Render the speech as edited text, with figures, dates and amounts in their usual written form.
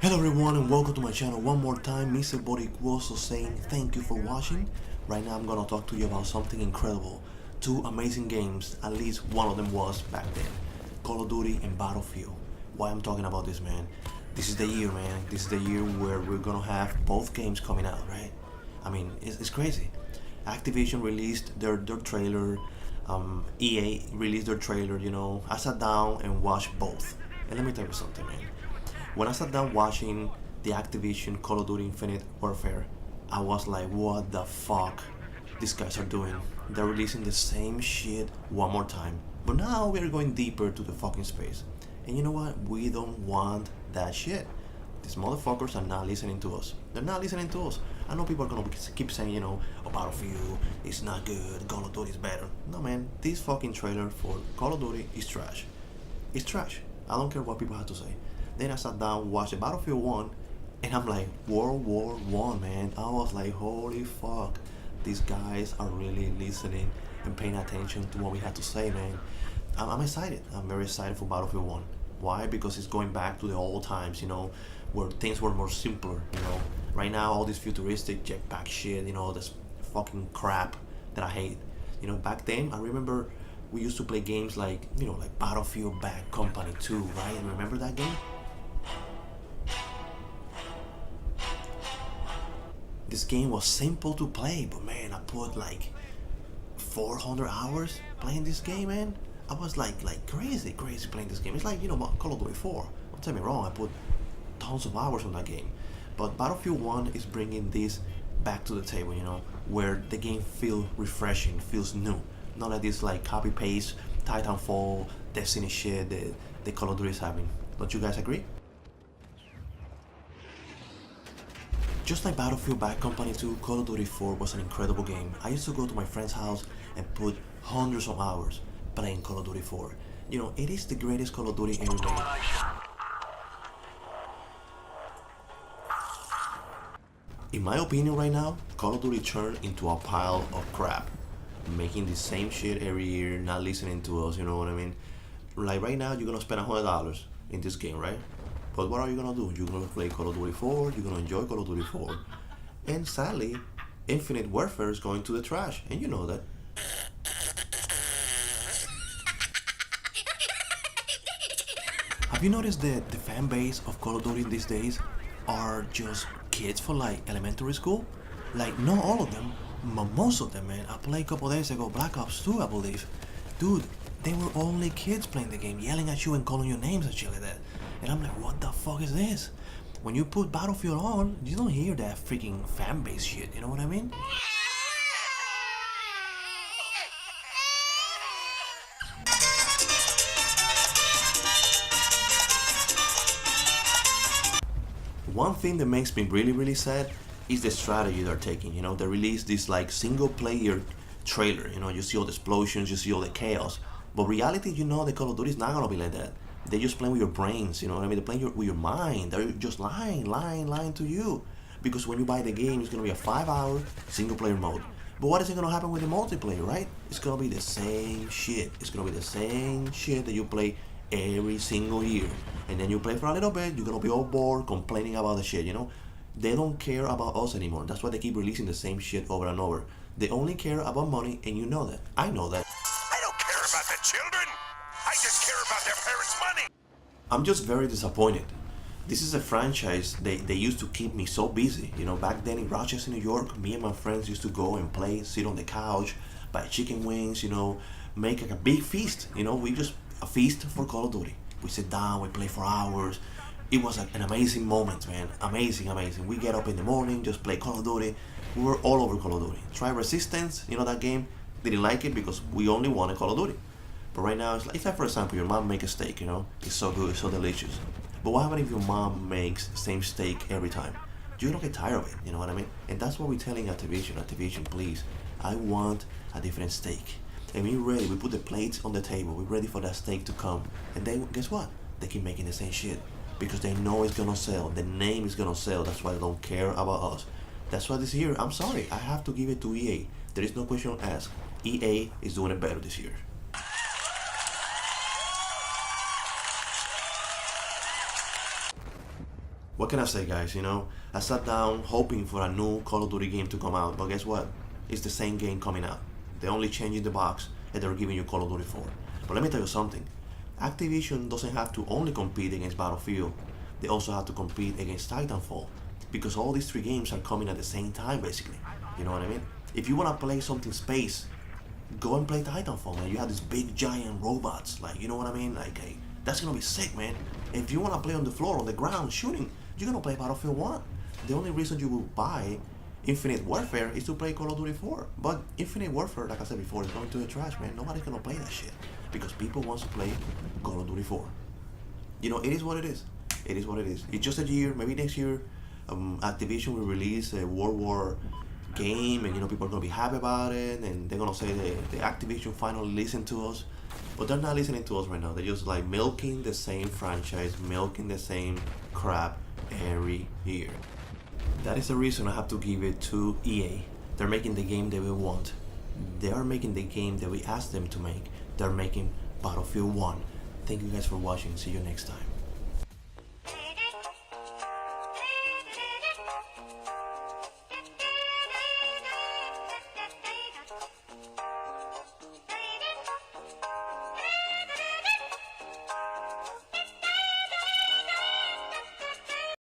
Hello everyone and welcome to my channel one more time. Mr. Boricuoso saying thank you for watching. Right now I'm gonna talk to you about something incredible. Two amazing games, at least one of them was back then. Call of Duty and Battlefield. Why I'm talking about this, man? This is the year, man. This is the year where we're gonna have both games coming out, right? I mean, it's crazy. Activision released their trailer. EA released their trailer, I sat down and watched both. And let me tell you something, man. When I sat down watching the Activision Call of Duty Infinite Warfare, I was like, what the fuck these guys are doing? They're releasing the same shit one more time. But now we're going deeper to the fucking space. And you know what? We don't want that shit. These motherfuckers are not listening to us. They're not listening to us. I know people are gonna keep saying, oh, Battlefield is not good, Call of Duty is better. No, man, this fucking trailer for Call of Duty is trash. It's trash. I don't care what people have to say. Then I sat down, watched the Battlefield 1, and I'm like, World War I, man. I was like, holy fuck. These guys are really listening and paying attention to what we had to say, man. I'm excited. I'm very excited for Battlefield 1. Why? Because it's going back to the old times, where things were more simpler, Right now, all this futuristic jetpack shit, this fucking crap that I hate. Back then, I remember we used to play games like, like Battlefield Bad Company 2, right? Remember that game? This game was simple to play, but man, I put like 400 hours playing this game, man. I was like crazy playing this game. It's like, Call of Duty 4. Don't tell me wrong, I put tons of hours on that game. But Battlefield 1 is bringing this back to the table, where the game feels refreshing, feels new. Not like this like copy-paste, Titanfall, Destiny shit that the Call of Duty is having. Don't you guys agree? Just like Battlefield Bad Company 2, Call of Duty 4 was an incredible game. I used to go to my friend's house and put hundreds of hours playing Call of Duty 4. It is the greatest Call of Duty ever made. In my opinion right now, Call of Duty turned into a pile of crap. Making the same shit every year, not listening to us, you know what I mean? Like right now, you're gonna spend $100 in this game, right? But what are you gonna do? You're gonna play Call of Duty 4, you're gonna enjoy Call of Duty 4. And sadly, Infinite Warfare is going to the trash, and you know that. Have you noticed that the fan base of Call of Duty these days are just kids for like elementary school? Like, not all of them, but most of them, man. I played a couple days ago, Black Ops 2, I believe. Dude, they were only kids playing the game, yelling at you and calling your names and shit like that. And I'm like, what the fuck is this? When you put Battlefield on, you don't hear that freaking fan base shit, you know what I mean? One thing that makes me really sad is the strategy they're taking. They release this like single player trailer. You see all the explosions, you see all the chaos. But reality, the Call of Duty is not gonna be like that. They're just playing with your brains, you know what I mean? They're playing with your mind. They're just lying to you. Because when you buy the game, it's gonna be a 5-hour single player mode. But what is it gonna happen with the multiplayer, right? It's gonna be the same shit. It's gonna be the same shit that you play every single year. And then you play for a little bit, you're gonna be all bored, complaining about the shit, They don't care about us anymore. That's why they keep releasing the same shit over and over. They only care about money, and you know that. I know that. I don't care about the children. I just care about their parents' money. I'm just very disappointed. This is a franchise they used to keep me so busy. Back then in Rochester, New York, me and my friends used to go and play, sit on the couch, buy chicken wings, make like a big feast. We just a feast for Call of Duty. We sit down, we play for hours. It was an amazing moment, man. Amazing. We get up in the morning, just play Call of Duty. We were all over Call of Duty. Try Resistance, that game. Didn't like it because we only wanted Call of Duty. But right now, it's like for example, your mom make a steak, It's so good, it's so delicious. But what happens if your mom makes the same steak every time? You don't get tired of it, you know what I mean? And that's what we're telling Activision, please. I want a different steak. And we're ready, we put the plates on the table, we're ready for that steak to come. And then, guess what? They keep making the same shit. Because they know it's gonna sell, the name is gonna sell, that's why they don't care about us. That's why this year, I'm sorry, I have to give it to EA. There is no question asked. EA is doing it better this year. What can I say, guys? You know, I sat down hoping for a new Call of Duty game to come out, but guess what? It's the same game coming out. They're only changing the box and they're giving you Call of Duty 4. But let me tell you something. Activision doesn't have to only compete against Battlefield. They also have to compete against Titanfall, because all these three games are coming at the same time, basically. You know what I mean? If you want to play something space, go and play Titanfall, man. You have these big giant robots, like, you know what I mean? Like, hey, that's gonna be sick, man. If you want to play on the floor, on the ground, shooting, you're gonna play Battlefield 1. The only reason you will buy Infinite Warfare is to play Call of Duty 4. But Infinite Warfare, like I said before, is going to the trash, man. Nobody's gonna play that shit because people want to play Call of Duty 4. You know, it is what it is. It is what it is. It's just a year. Maybe next year, Activision will release a World War game, and you know, people are gonna be happy about it, and they're gonna say the Activision finally listened to us. But they're not listening to us right now. They're just like milking the same franchise, milking the same crap every year. That is the reason I have to give it to EA. They're making the game that we want. They are making the game that we asked them to make. They're making Battlefield 1. Thank you guys for watching. See you next time.